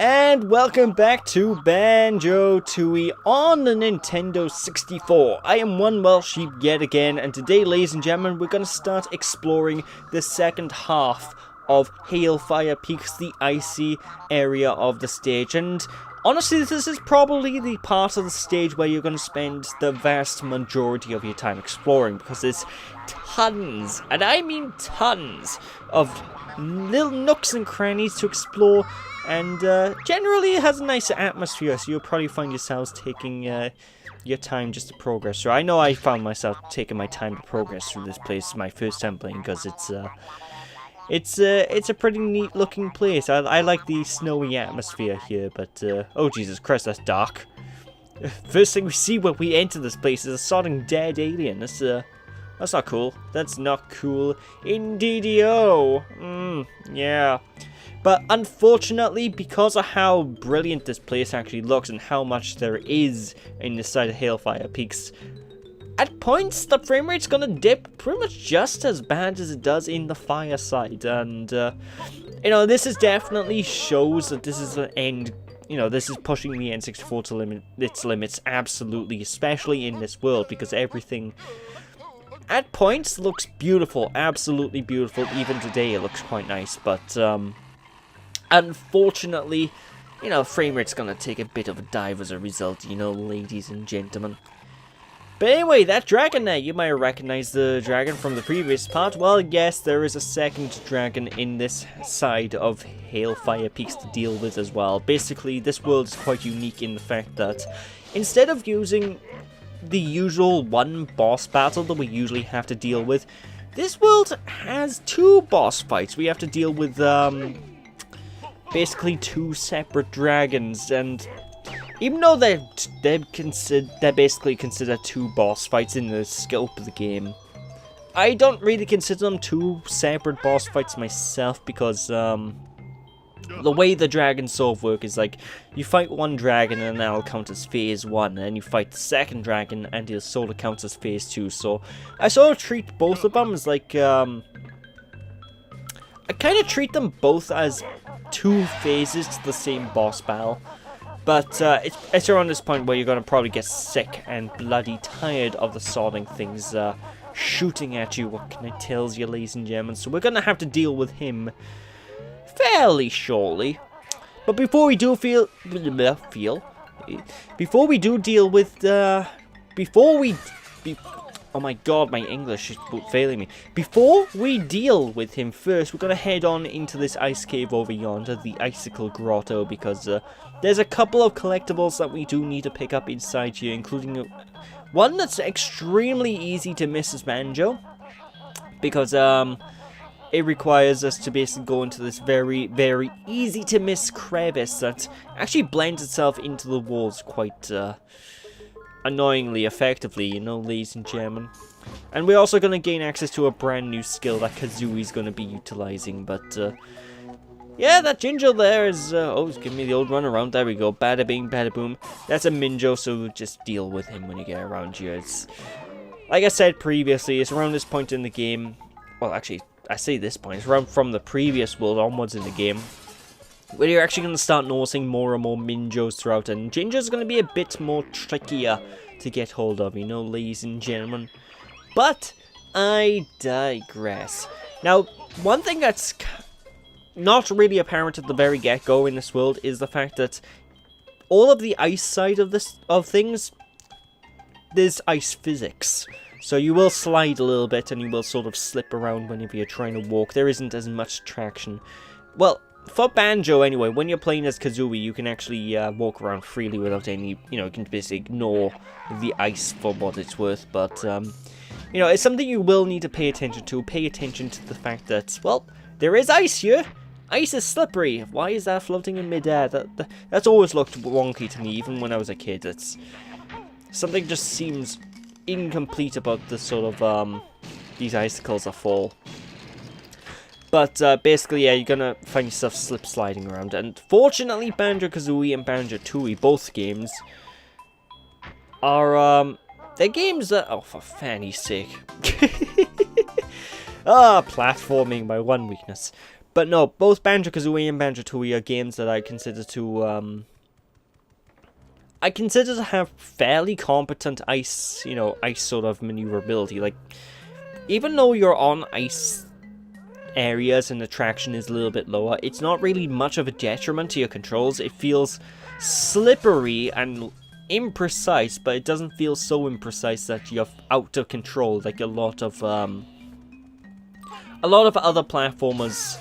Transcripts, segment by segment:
And welcome back to Banjo Tooie on the Nintendo 64. I am one Welsh sheep yet again, and today, ladies and gentlemen, we're going to start exploring the second half of Hailfire Peaks, the icy area of the stage. And honestly, this is probably the part of the stage where you're going to spend the vast majority of your time exploring, because there's tons, and I mean tons, of little nooks and crannies to explore. And generally it has a nice atmosphere, so you'll probably find yourselves taking your time just to progress through. I know I found myself taking my time to progress through this place my first time playing, because it's a pretty neat looking place. I like the snowy atmosphere here, but oh Jesus Christ, that's dark. First thing we see when we enter this place is a sodding dead alien. That's not cool. That's not cool. Indeedio. Yeah. But unfortunately, because of how brilliant this place actually looks and how much there is in this side of Hailfire Peaks, at points the frame rate's gonna dip pretty much just as bad as it does in the fire side. And you know, this is definitely shows that this is an end. You know, this is pushing the N64 to its limits, absolutely, especially in this world, because everything at points looks beautiful, absolutely beautiful. Even today it looks quite nice, but unfortunately, you know, frame rate's gonna take a bit of a dive as a result, you know, ladies and gentlemen. But anyway, that dragon there, you might recognize the dragon from the previous part. Well, yes, there is a second dragon in this side of Hailfire Peaks to deal with as well. Basically, this world is quite unique in the fact that instead of using the usual one boss battle that we usually have to deal with, this world has two boss fights. We have to deal with, basically two separate dragons, and even though they're basically considered two boss fights in the scope of the game, I don't really consider them two separate boss fights myself, because the way the dragons sort of work is like you fight one dragon and that'll count as phase 1, and then you fight the second dragon and it'll sort of count as phase 2. So I sort of treat both of them as like I kind of treat them both as two phases to the same boss battle. But it's around this point where you're going to probably get sick and bloody tired of the sodding things shooting at you. What can I tell you, ladies and gentlemen? So we're going to have to deal with him fairly shortly. But before we do before we do deal with oh my god, my English is failing me. Before we deal with him first, we're going to head on into this ice cave over yonder, the Icicle Grotto, because there's a couple of collectibles that we do need to pick up inside here, including one that's extremely easy to miss as Banjo, because it requires us to basically go into this very, very easy to miss crevice that actually blends itself into the walls quite annoyingly effectively, you know, ladies and gentlemen. And we're also going to gain access to a brand new skill that Kazooie's going to be utilizing, but yeah, that Ginger there is, oh, he's giving me the old run around. There we go, bada bing, bada boom. That's a Minjo, so just deal with him when you get around here. It's, like I said previously, it's around this point in the game, well, actually, I say this point, it's around from the previous world onwards in the game, where you're actually going to start noticing more and more Minjos throughout, and Ginger's going to be a bit more trickier to get hold of, you know, ladies and gentlemen. But I digress. Now, one thing that's not really apparent at the very get-go in this world is the fact that all of the ice side of things, there's ice physics. So you will slide a little bit and you will sort of slip around whenever you're trying to walk. There isn't as much traction. Well, for Banjo anyway, when you're playing as Kazooie, you can actually walk around freely without any, you know, you can basically ignore the ice for what it's worth. But, you know, it's something you will need to pay attention to. Pay attention to the fact that, well, there is ice here. Ice is slippery. Why is that floating in midair? That's always looked wonky to me, even when I was a kid. It's something just seems incomplete about the sort of these icicles that fall. But basically, yeah, you're gonna find yourself slip sliding around. And fortunately, Banjo-Kazooie and Banjo Tooie, both games, are they're games that, oh, for fanny's sake. Platforming, my one weakness. But no, both Banjo-Kazooie and Banjo Tooie are games that I consider to have fairly competent ice, ice sort of maneuverability. Like, even though you're on ice areas and the traction is a little bit lower, it's not really much of a detriment to your controls. It feels slippery and imprecise, but it doesn't feel so imprecise that you're out of control like a lot of other platformers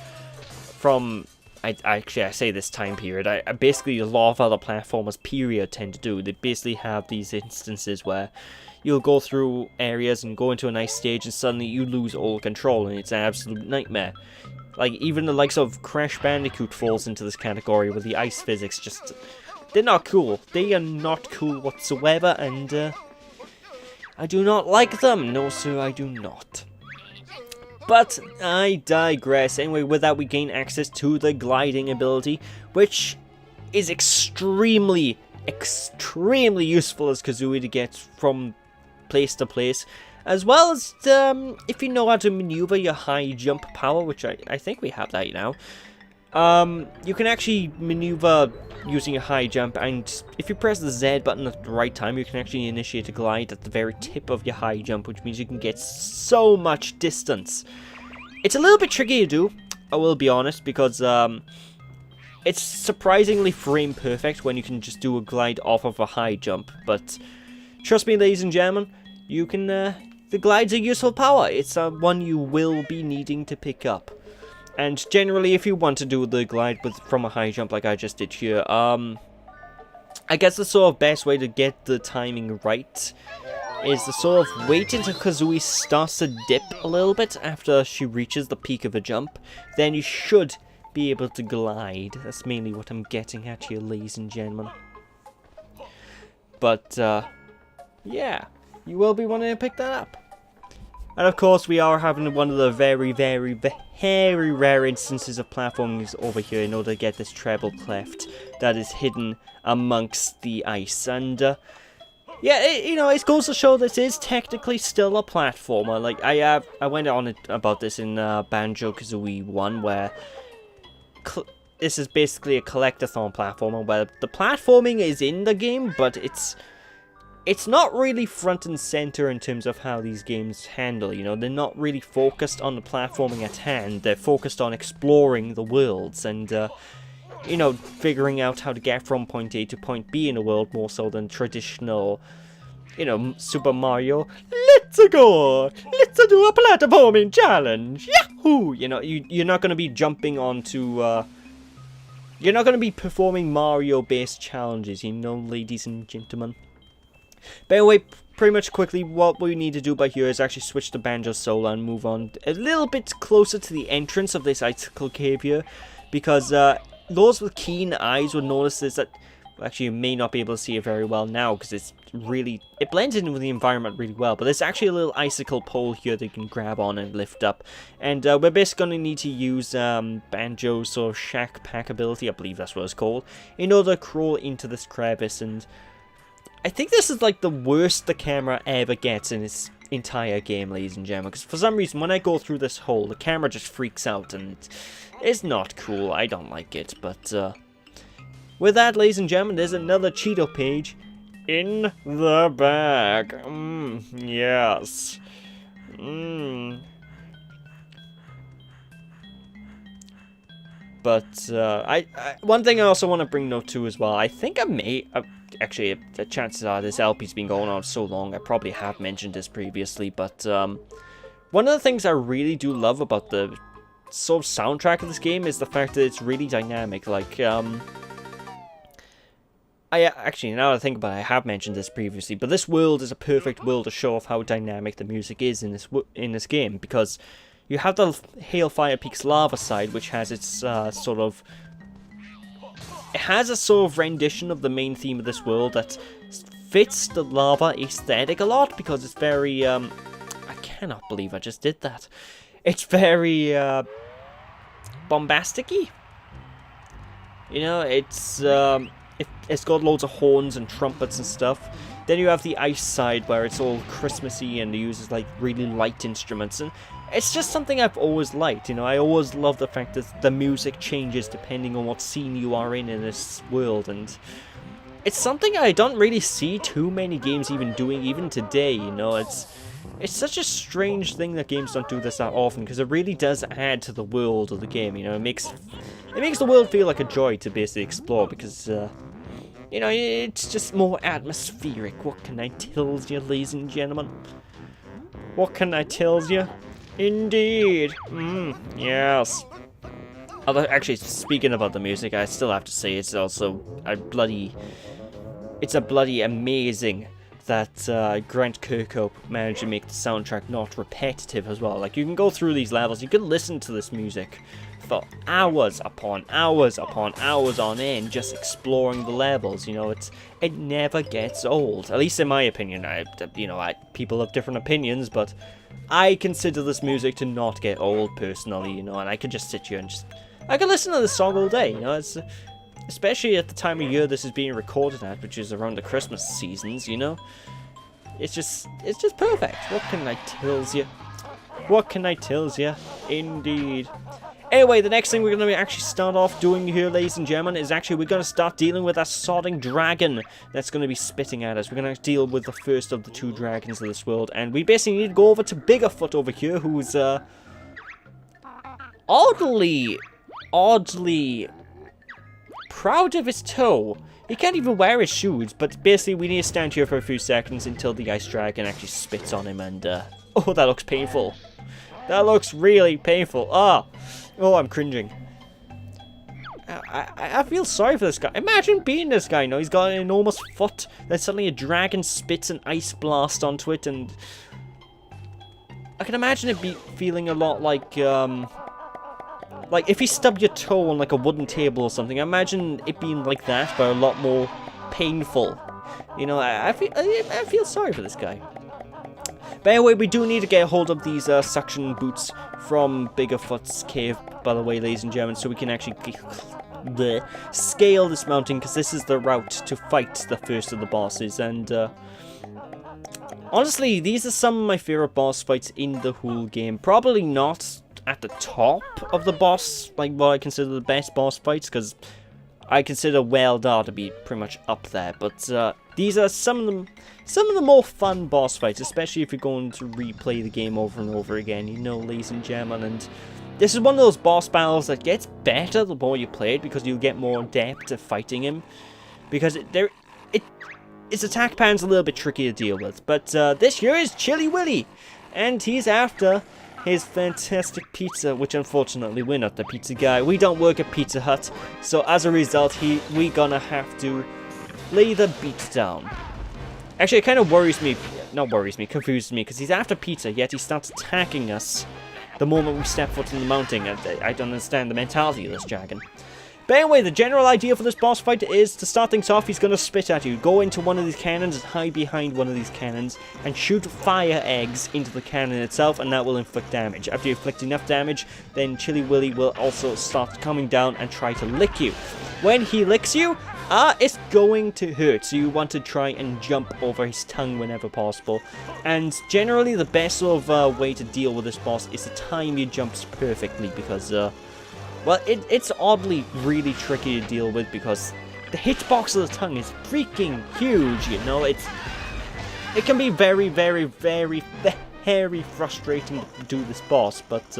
from I say this time period. I basically, a lot of other platformers period tend to do. They basically have these instances where you'll go through areas and go into a nice stage and suddenly you lose all control and it's an absolute nightmare. Like, even the likes of Crash Bandicoot falls into this category where the ice physics just... they're not cool. They are not cool whatsoever, and I do not like them. No, sir, I do not. But I digress. Anyway, with that we gain access to the gliding ability, which is extremely useful as Kazooie to get from place to place, as well as if you know how to maneuver your high jump power, which I think we have that now. You can actually maneuver using a high jump, and if you press the Z button at the right time, you can actually initiate a glide at the very tip of your high jump, which means you can get so much distance. It's a little bit tricky to do, I will be honest, because it's surprisingly frame perfect when you can just do a glide off of a high jump, but trust me, ladies and gentlemen, you can, the glide's a useful power. It's one you will be needing to pick up. And generally, if you want to do the glide from a high jump like I just did here, I guess the sort of best way to get the timing right is to sort of wait until Kazooie starts to dip a little bit after she reaches the peak of a jump. Then you should be able to glide. That's mainly what I'm getting at here, ladies and gentlemen. But, yeah, you will be wanting to pick that up. And of course, we are having one of the very rare instances of platforming over here in order to get this treble cleft that is hidden amongst the ice. And yeah, it goes to show this is technically still a platformer. Like, I went on about this in Banjo-Kazooie 1, where this is basically a collectathon platformer where the platforming is in the game, but it's not really front and center in terms of how these games handle, they're not really focused on the platforming at hand. They're focused on exploring the worlds and, figuring out how to get from point A to point B in a world more so than traditional, Super Mario. Let's go! Let's do a platforming challenge! Yahoo! You're not going to be jumping onto, you're not going to be performing Mario-based challenges, ladies and gentlemen. But anyway, pretty much quickly, what we need to do by here is actually switch to Banjo Solar and move on a little bit closer to the entrance of this icicle cave here, because those with keen eyes would notice this, that, well, actually you may not be able to see it very well now, because it blends in with the environment really well, but there's actually a little icicle pole here that you can grab on and lift up, and we're basically going to need to use Banjo's sort of shack pack ability, I believe that's what it's called, in order to crawl into this crevice. And I think this is like the worst the camera ever gets in its entire game, ladies and gentlemen, because for some reason when I go through this hole, the camera just freaks out and it's not cool. I don't like it, but with that, ladies and gentlemen, there's another Cheeto page in the bag. Yes. But one thing I also want to bring note to as well, I think I may... actually, the chances are this LP's been going on so long, I probably have mentioned this previously, but one of the things I really do love about the sort of soundtrack of this game is the fact that it's really dynamic. Like, actually, now that I think about it, I have mentioned this previously, but this world is a perfect world to show off how dynamic the music is in this game, because you have the Hailfire Peaks lava side, which has its sort of... it has a sort of rendition of the main theme of this world that fits the lava aesthetic a lot, because it's very, I cannot believe I just did that. It's very, bombastic-y. It's got loads of horns and trumpets and stuff. Then you have the ice side where it's all Christmassy and it uses like really light instruments, and it's just something I've always liked, you know. I always love the fact that the music changes depending on what scene you are in this world, and it's something I don't really see too many games even doing, even today, you know. It's such a strange thing that games don't do this that often, because it really does add to the world of the game, you know. It makes the world feel like a joy to basically explore, because, you know, it's just more atmospheric. What can I tell you, ladies and gentlemen? What can I tell you? Indeed. Yes. Although, actually, speaking about the music, I still have to say it's also a bloody amazing that Grant Kirkhope managed to make the soundtrack not repetitive as well. Like, you can go through these levels, you can listen to this music for hours upon hours upon hours on end, just exploring the levels. You know, it never gets old. At least in my opinion. People have different opinions, but I consider this music to not get old personally. You know, and I could just sit here and I could listen to this song all day. You know, it's especially at the time of year this is being recorded at, which is around the Christmas seasons. You know, it's just perfect. What can I tell you? What can I tell you? Indeed. Anyway, the next thing we're going to actually start off doing here, ladies and gentlemen, is actually we're going to start dealing with that sodding dragon that's going to be spitting at us. We're going to deal with the first of the two dragons of this world, and we basically need to go over to Biggerfoot over here, who's oddly proud of his toe. He can't even wear his shoes, but basically we need to stand here for a few seconds until the ice dragon actually spits on him, and oh, that looks painful. That looks really painful. Oh, I'm cringing. I feel sorry for this guy. Imagine being this guy, you know, he's got an enormous foot, then suddenly a dragon spits an ice blast onto it, and I can imagine it feeling a lot like if you stubbed your toe on like a wooden table or something. I imagine it being like that, but a lot more painful. You know, I feel sorry for this guy. But anyway, we do need to get a hold of these suction boots from Biggerfoot's cave, by the way, ladies and gentlemen, so we can actually scale this mountain, because this is the route to fight the first of the bosses. And honestly, these are some of my favorite boss fights in the whole game. Probably not at the top of the boss, like what I consider the best boss fights, because I consider Weldar to be pretty much up there, but these are some of the more fun boss fights, especially if you're going to replay the game over and over again, you know, ladies and gentlemen. And this is one of those boss battles that gets better the more you play it, because you'll get more adept at fighting him, because its attack pattern's a little bit tricky to deal with. But this here is Chilly Willy, and he's after his fantastic pizza, which unfortunately we're not the pizza guy. We don't work at Pizza Hut, so as a result, we gonna have to lay the beat down. Actually, it kind of confuses me, because he's after pizza, yet he starts attacking us the moment we step foot in the mountain. I don't understand the mentality of this dragon. But anyway, the general idea for this boss fight is, to start things off, he's going to spit at you. Go into one of these cannons and hide behind one of these cannons and shoot fire eggs into the cannon itself, and that will inflict damage. After you inflict enough damage, then Chilly Willy will also start coming down and try to lick you. When he licks you, it's going to hurt, so you want to try and jump over his tongue whenever possible. And generally, the best sort of way to deal with this boss is to time your jumps perfectly, because well, it's oddly really tricky to deal with, because the hitbox of the tongue is freaking huge, you know. It can be very, very, very, very frustrating to do this boss, but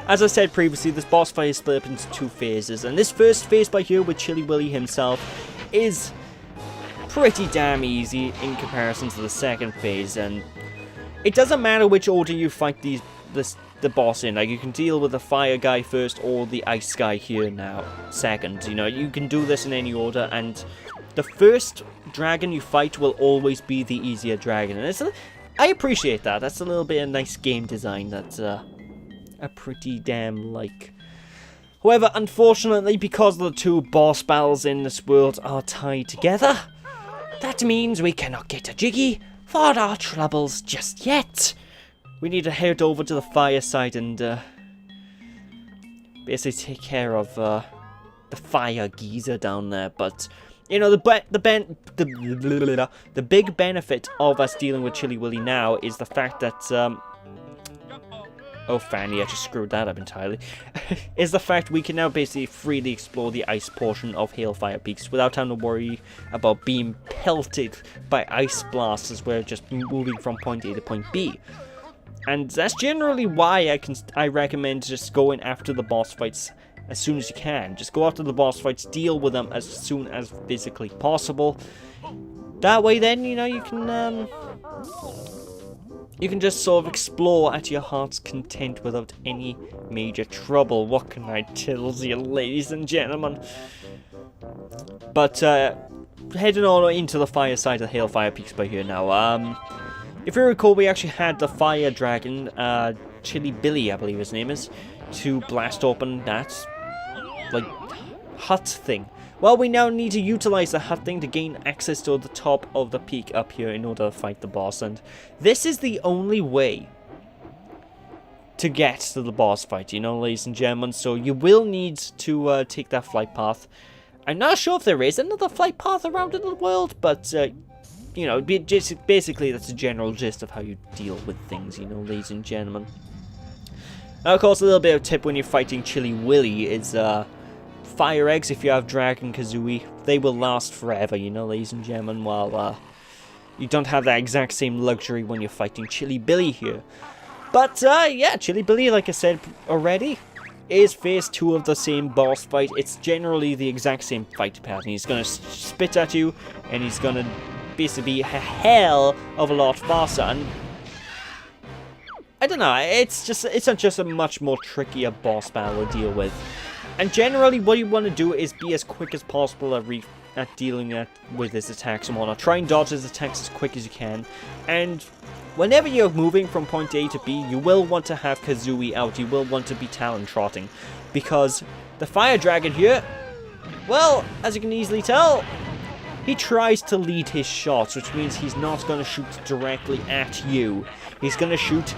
as I said previously, this boss fight is split up into two phases, and this first phase by here with Chilly Willy himself is pretty damn easy in comparison to the second phase. And it doesn't matter which order you fight the boss in. Like, you can deal with the fire guy first or the ice guy here now second. You know, you can do this in any order, and the first dragon you fight will always be the easier dragon. And I appreciate that. That's a little bit of nice game design that's a pretty damn like. However, unfortunately, because the two boss battles in this world are tied together, that means we cannot get a jiggy for our troubles just yet. We need to head over to the fireside and basically take care of the fire geezer down there. But you know, the big benefit of us dealing with Chilly Willy now is the fact that oh Fanny, I just screwed that up entirely, is the fact we can now basically freely explore the ice portion of Hailfire Peaks without having to worry about being pelted by ice blasts as we're just moving from point A to point B. And that's generally why I recommend just going after the boss fights as soon as you can. Just go after the boss fights, deal with them as soon as physically possible. That way then, you know, you can just sort of explore at your heart's content without any major trouble. What can I tell you, ladies and gentlemen? But, heading on into the fire side of Hailfire Peaks by here now. If you recall, we actually had the fire dragon, Chili Billy, I believe his name is, to blast open that, like, hut thing. Well, we now need to utilize the hut thing to gain access to the top of the peak up here in order to fight the boss, and this is the only way to get to the boss fight, you know, ladies and gentlemen, so you will need to take that flight path. I'm not sure if there is another flight path around in the world, but, you know, basically that's the general gist of how you deal with things, you know, ladies and gentlemen. Now, of course, a little bit of a tip when you're fighting Chili Willy is, fire eggs, if you have Dragon Kazooie, they will last forever, you know, ladies and gentlemen, while, you don't have that exact same luxury when you're fighting Chili Billy here. But, yeah, Chili Billy, like I said already, is phase 2 of the same boss fight. It's generally the exact same fight pattern. He's gonna spit at you, and he's gonna basically be a hell of a lot faster, and I don't know, it's just a much more trickier boss battle to deal with. And generally, what you want to do is be as quick as possible at dealing with his attacks and whatnot. Try and dodge his attacks as quick as you can. And whenever you're moving from point A to B, you will want to have Kazooie out. You will want to be talon trotting. Because the fire dragon here, well, as you can easily tell, he tries to lead his shots, which means he's not going to shoot directly at you. He's going to shoot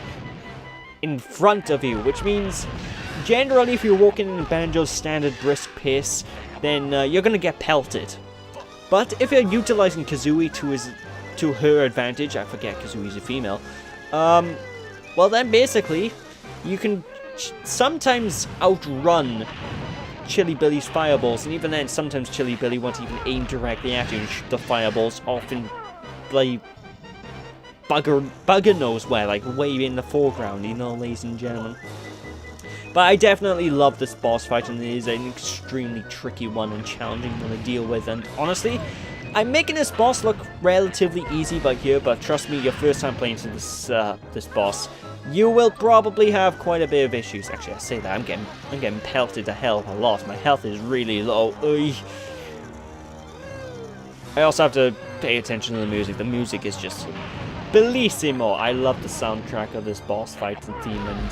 in front of you, which means generally if you're walking in Banjo's standard brisk pace, then you're going to get pelted. But if you're utilizing Kazooie to her advantage, I forget Kazooie's a female, well then basically you can sometimes outrun Chili Billy's fireballs, and even then sometimes Chili Billy won't even aim directly at you and shoot the fireballs off in like bugger knows where, like way in the foreground, you know, ladies and gentlemen. But I definitely love this boss fight, and it is an extremely tricky one and challenging one to deal with. And honestly, I'm making this boss look relatively easy by here, but trust me, your first time playing to this boss, you will probably have quite a bit of issues. Actually, I say that I'm getting pelted a hell of a lot. My health is really low. I also have to pay attention to the music. The music is just bellissimo. I love the soundtrack of this boss fight and theme, and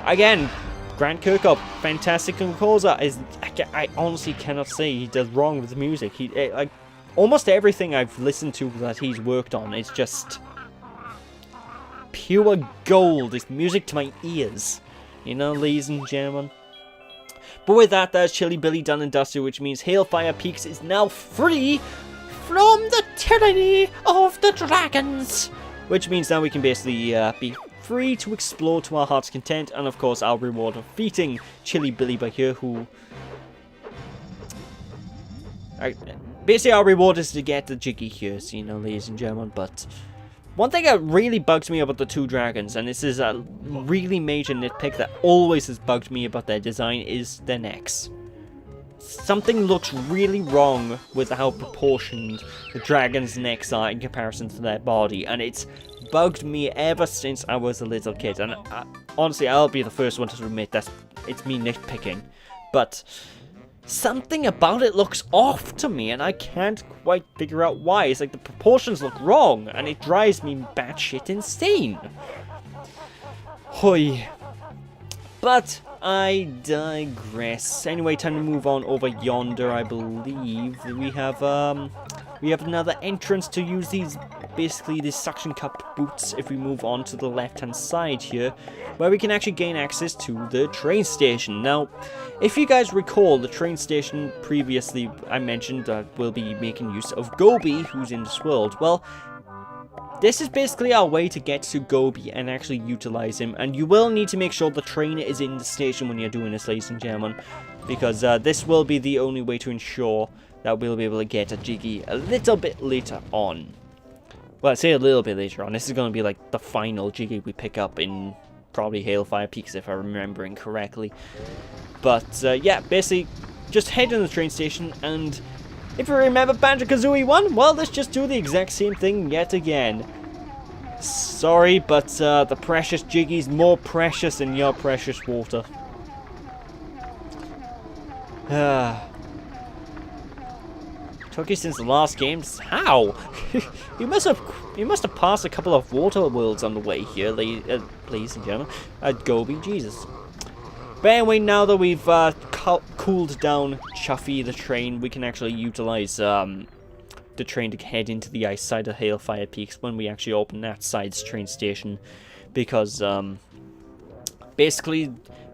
again, Grant Kirkhope, fantastic composer. I honestly cannot say he does wrong with the music. Like almost everything I've listened to that he's worked on is just pure gold. It's music to my ears, you know, ladies and gentlemen. But with that, there's Chili Billy done and dusted, which means Hailfire Peaks is now free from the tyranny of the dragons. Which means now we can basically be free to explore to our heart's content, and of course our reward of defeating Chili Billy by here, who basically our reward is to get the Jiggy here, so, you know, ladies and gentlemen. But one thing that really bugs me about the two dragons, and this is a really major nitpick that always has bugged me about their design, is their necks. Something looks really wrong with how proportioned the dragon's necks are in comparison to their body, and it's bugged me ever since I was a little kid. And honestly, I'll be the first one to admit that it's me nitpicking, but something about it looks off to me, and I can't quite figure out why. It's like the proportions look wrong, and it drives me batshit insane. Hoi. But I digress. Anyway, time to move on over yonder. I believe we have another entrance to use these, basically these suction cup boots, if we move on to the left hand side here, where we can actually gain access to the train station. Now, if you guys recall, the train station previously I mentioned will be making use of Gobi, who's in this world. Well, this is basically our way to get to Gobi and actually utilize him. And you will need to make sure the train is in the station when you're doing this, ladies and gentlemen. Because this will be the only way to ensure that we'll be able to get a Jiggy a little bit later on. Well, I say a little bit later on. This is going to be like the final Jiggy we pick up in probably Hailfire Peaks, if I'm remembering correctly. But yeah, basically, just head to the train station, and if you remember Banjo-Kazooie 1, well, let's just do the exact same thing yet again. Sorry, but the precious Jiggy's more precious than your precious water. Took you since the last games? How? you must have passed a couple of water worlds on the way here, ladies and gentlemen. At Gobi, Jesus. But anyway, now that we've cooled down Chuffy the train, we can actually utilize the train to head into the ice side of Hailfire Peaks when we actually open that side's train station. Because basically,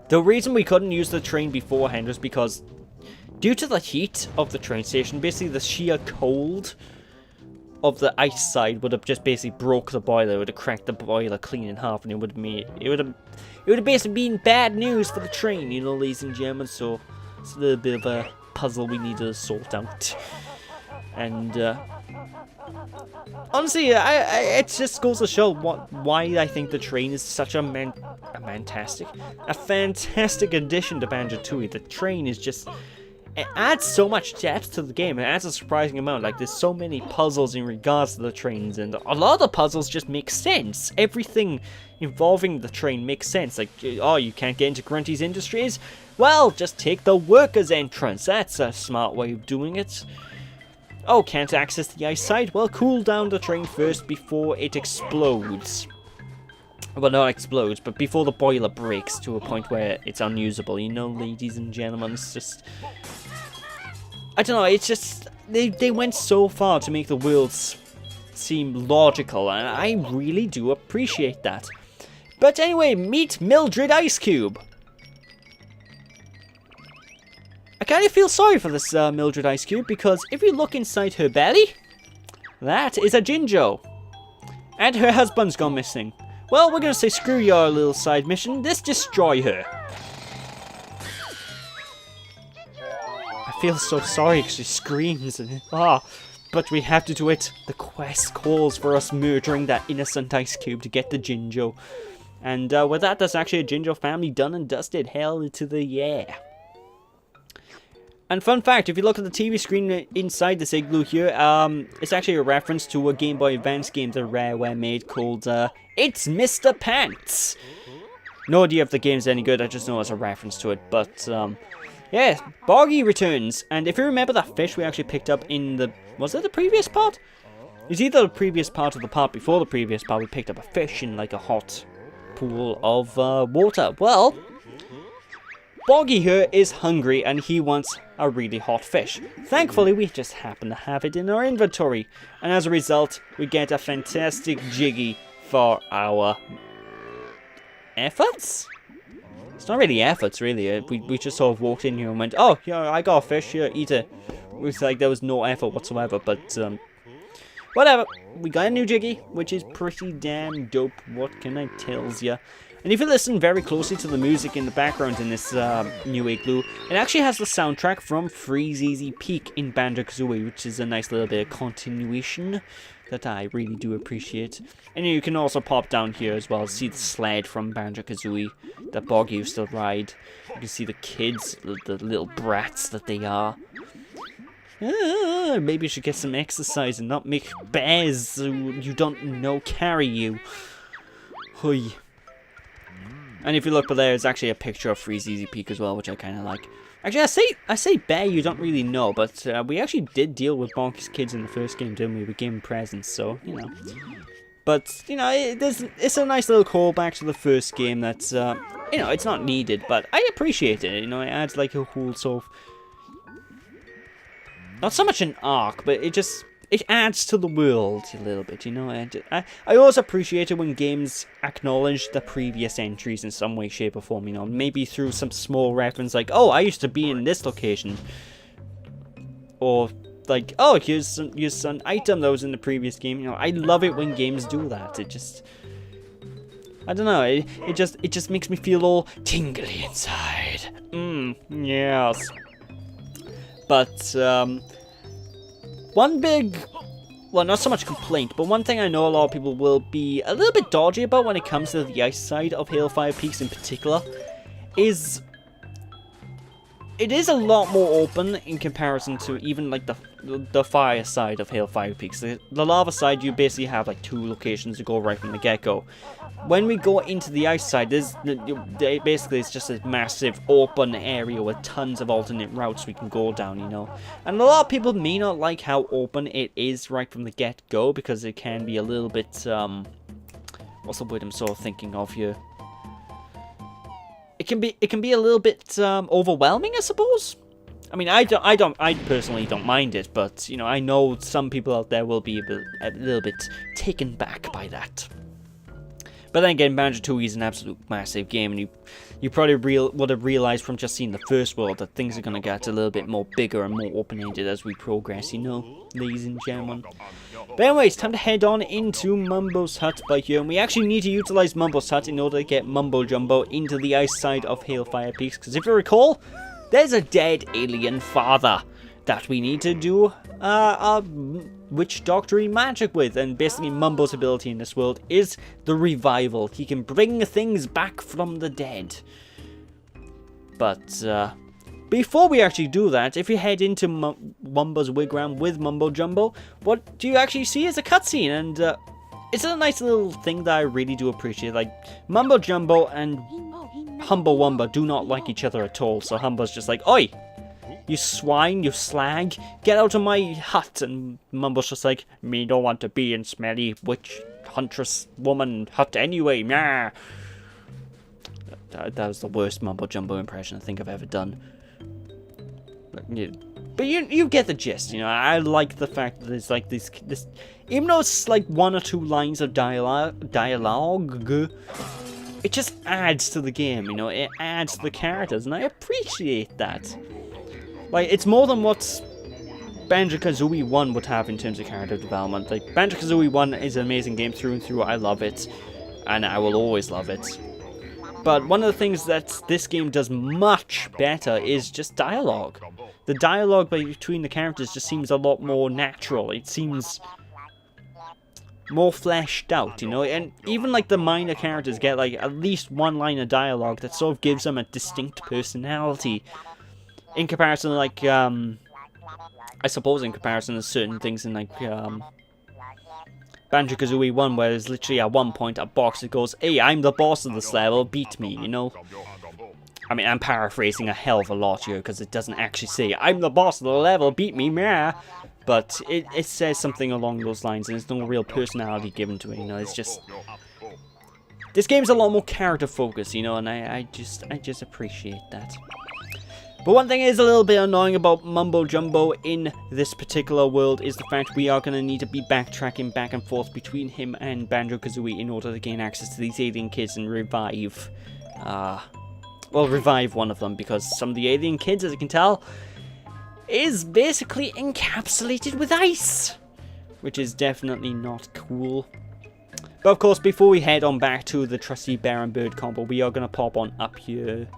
the reason we couldn't use the train beforehand was because due to the heat of the train station, basically the sheer cold of the ice side would have just basically broke the boiler. It would have cracked the boiler clean in half, and it would have basically been bad news for the train, you know, ladies and gentlemen. So it's a little bit of a puzzle we need to sort out. And honestly, it just goes to show why I think the train is such a fantastic addition to Banjo Tooie. The train is just, it adds so much depth to the game. It adds a surprising amount. Like, there's so many puzzles in regards to the trains, and a lot of the puzzles just make sense. Everything involving the train makes sense. Like, oh, you can't get into Grunty's Industries? Well, just take the workers' entrance. That's a smart way of doing it. Oh, can't access the ice side? Well, cool down the train first before it explodes. Well, not explodes, but before the boiler breaks to a point where it's unusable. You know, ladies and gentlemen, it's just, I don't know, it's just, they went so far to make the worlds seem logical, and I really do appreciate that. But anyway, meet Mildred Ice Cube. I kind of feel sorry for this Mildred Ice Cube, because if you look inside her belly, that is a Jinjo. And her husband's gone missing. Well, we're going to say screw your little side mission, let's destroy her. I feel so sorry because she screams and but we have to do it. The quest calls for us murdering that innocent Ice Cube to get the Jinjo. And with that, that's actually a Jinjo family done and dusted. Hell to the yeah. And fun fact, if you look at the TV screen inside this igloo here, it's actually a reference to a Game Boy Advance game that Rareware made called It's Mr. Pants. No idea if the game's any good, I just know it's a reference to it. But, yeah, Boggy returns. And if you remember that fish we actually picked up in the, was it the previous part? It's either the previous part or the part before the previous part. We picked up a fish in like a hot pool of water. Well, Boggy here is hungry and he wants a really hot fish. Thankfully, we just happen to have it in our inventory. And as a result, we get a fantastic Jiggy for our efforts? It's not really efforts, really. We just sort of walked in here and went, oh, yeah, I got a fish, here, eat it. It was like there was no effort whatsoever, but whatever. We got a new Jiggy, which is pretty damn dope. What can I tell ya? And if you listen very closely to the music in the background in this new igloo, it actually has the soundtrack from Freeze Peak in Banjo-Kazooie, which is a nice little bit of continuation that I really do appreciate. And you can also pop down here as well, see the sled from Banjo-Kazooie that Boggy used to ride. You can see the kids, the little brats that they are. Maybe you should get some exercise and not make bears who you don't know carry you. Hui. And if you look there, it's actually a picture of Freeze Peak as well, which I kind of like. Actually, I say bear you don't really know, but we actually did deal with Bonky's kids in the first game, didn't we? We gave them presents, so, you know. But, you know, it's a nice little callback to the first game that's, you know, it's not needed, but I appreciate it. You know, it adds like a whole sort of, not so much an arc, but it adds to the world a little bit, you know. I always appreciate it when games acknowledge the previous entries in some way, shape, or form, you know. Maybe through some small reference like, oh, I used to be in this location. Or like, oh, here's an item that was in the previous game. You know, I love it when games do that. It just, I don't know, it just makes me feel all tingly inside. Yes. But one big, well, not so much complaint, but one thing I know a lot of people will be a little bit dodgy about when it comes to the ice side of Hailfire Peaks in particular is it is a lot more open in comparison to even like the fire side of Hailfire Peaks. The lava side, you basically have like 2 locations to go right from the get-go. When we go into the ice side, basically it's just a massive open area with tons of alternate routes we can go down, you know. And a lot of people may not like how open it is right from the get-go because it can be a little bit, what's the word I'm sort of thinking of here? It can be a little bit overwhelming, I suppose. I mean, I personally don't mind it, but you know, I know some people out there will be a little bit taken back by that. But then again, Banjo Tooie is an absolute massive game, and you probably would have realized from just seeing the first world that things are gonna get a little bit more bigger and more open-ended as we progress, you know, ladies and gentlemen. But anyways, time to head on into Mumbo's hut by here, and we actually need to utilize Mumbo's hut in order to get Mumbo Jumbo into the ice side of Hailfire Peaks, because if you recall, there's a dead alien father that we need to do witch doctory magic with, and basically Mumbo's ability in this world is the revival. He can bring things back from the dead. But before we actually do that, if you head into Mumbo's wigwam with Mumbo Jumbo, what do you actually see is a cutscene, and it's a nice little thing that I really do appreciate. Like, Mumbo Jumbo and Humbo Wumba do not like each other at all, so Humbo's just like, oi! You swine, you slag, get out of my hut. And Mumbo's just like, me don't want to be in smelly witch huntress woman hut anyway, meh. That was the worst Mumbo Jumbo impression I think I've ever done. But you get the gist, you know. I like the fact that there's like this even though it's like 1 or 2 lines of dialogue, it just adds to the game, you know. It adds to the characters, and I appreciate that. Like, it's more than what Banjo-Kazooie 1 would have in terms of character development. Like, Banjo-Kazooie 1 is an amazing game through and through. I love it, and I will always love it. But one of the things that this game does much better is just dialogue. The dialogue between the characters just seems a lot more natural. It seems more fleshed out, you know, and even like the minor characters get like at least 1 line of dialogue that sort of gives them a distinct personality. In comparison, like, I suppose in comparison to certain things in, like, Banjo-Kazooie 1, where there's literally at one point a box that goes, hey, I'm the boss of this level, beat me, you know? I mean, I'm paraphrasing a hell of a lot here, because it doesn't actually say, I'm the boss of the level, beat me, meh! But it says something along those lines, and there's no real personality given to it, you know? It's just... This game's a lot more character-focused, you know, and I just appreciate that. But one thing is a little bit annoying about Mumbo Jumbo in this particular world is the fact we are going to need to be backtracking back and forth between him and Banjo-Kazooie in order to gain access to these alien kids and revive, revive one of them, because some of the alien kids, as you can tell, is basically encapsulated with ice, which is definitely not cool. But of course, before we head on back to the trusty bear and bird combo, we are going to pop on up here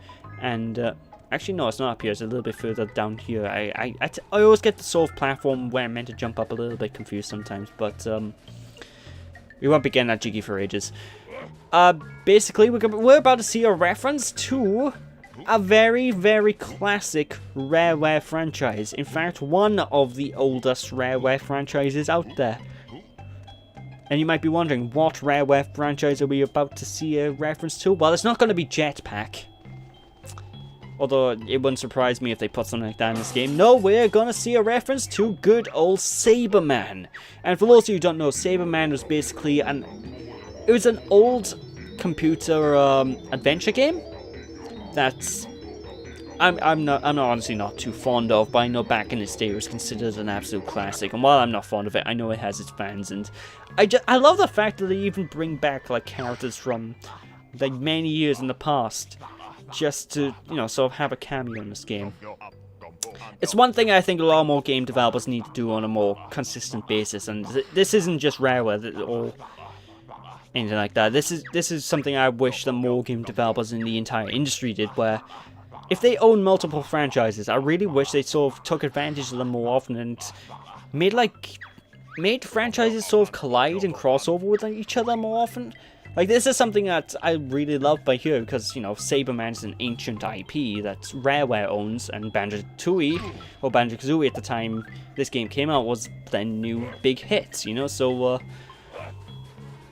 and... Actually, no, it's not up here. It's a little bit further down here. I always get the sort of platform where I'm meant to jump up a little bit confused sometimes, but we won't be getting that jiggy for ages. Basically, we're about to see a reference to a very, very classic Rareware franchise. In fact, one of the oldest Rareware franchises out there. And you might be wondering, what Rareware franchise are we about to see a reference to? Well, it's not going to be Jetpack. Although, it wouldn't surprise me if they put something like that in this game. No, we're gonna see a reference to good old Saberman. And for those of you who don't know, Saberman was basically an old computer adventure game that's I'm honestly not too fond of, but I know back in its day it was considered an absolute classic. And while I'm not fond of it, I know it has its fans, and I love the fact that they even bring back like characters from like many years in the past, just to, you know, sort of have a cameo in this game. it's one thing I think a lot more game developers need to do on a more consistent basis, and this isn't just Rareware or anything like that. This is something I wish that more game developers in the entire industry did, where if they own multiple franchises, I really wish they sort of took advantage of them more often and made franchises sort of collide and cross over with each other more often. Like, this is something that I really love by here, because, you know, Saberman is an ancient IP that Rareware owns, and Banjo Tooie, or Banjo Kazooie at the time this game came out, was their new big hit, you know, so,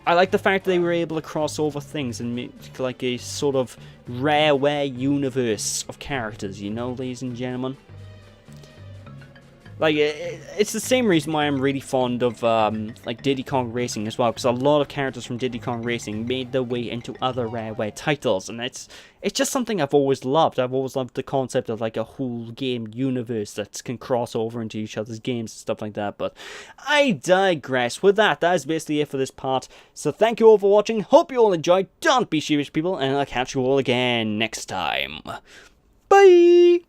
I like the fact that they were able to cross over things and make, like, a sort of Rareware universe of characters, you know, ladies and gentlemen. Like, it's the same reason why I'm really fond of, like, Diddy Kong Racing as well, because a lot of characters from Diddy Kong Racing made their way into other Rareware titles, and it's just something I've always loved. I've always loved the concept of, like, a whole game universe that can cross over into each other's games and stuff like that, but I digress. With that is basically it for this part, so thank you all for watching, hope you all enjoyed, don't be sheepish people, and I'll catch you all again next time. Bye!